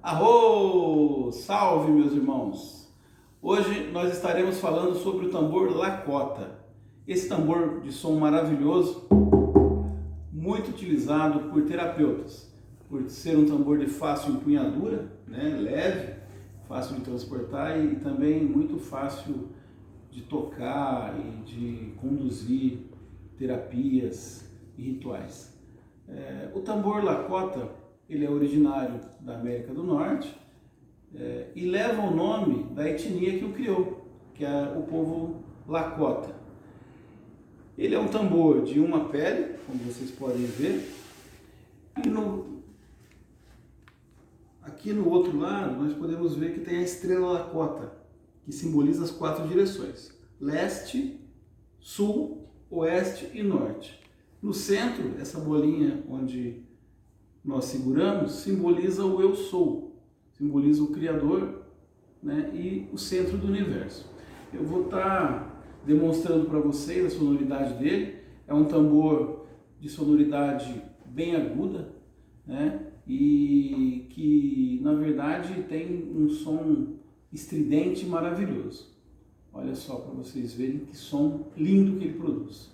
Arro! Salve, meus irmãos! Hoje nós estaremos falando sobre o tambor Lakota. Esse tambor de som maravilhoso, muito utilizado por terapeutas, por ser um tambor de fácil empunhadura, leve, fácil de transportar e também muito fácil de tocar e de conduzir terapias e rituais. O tambor Lakota, ele é originário da América do Norte e leva o nome da etnia que o criou, que é o povo Lakota. Ele é um tambor de uma pele, como vocês podem ver, e aqui no outro lado nós podemos ver que tem a estrela Lakota, que simboliza as 4 direções: leste, sul, oeste e norte. No centro, essa bolinha onde nós seguramos simboliza o eu sou, simboliza o Criador, e o centro do universo. Eu vou estar demonstrando para vocês a sonoridade dele. É um tambor de sonoridade bem aguda, e que na verdade tem um som estridente e maravilhoso. Olha só para vocês verem que som lindo que ele produz.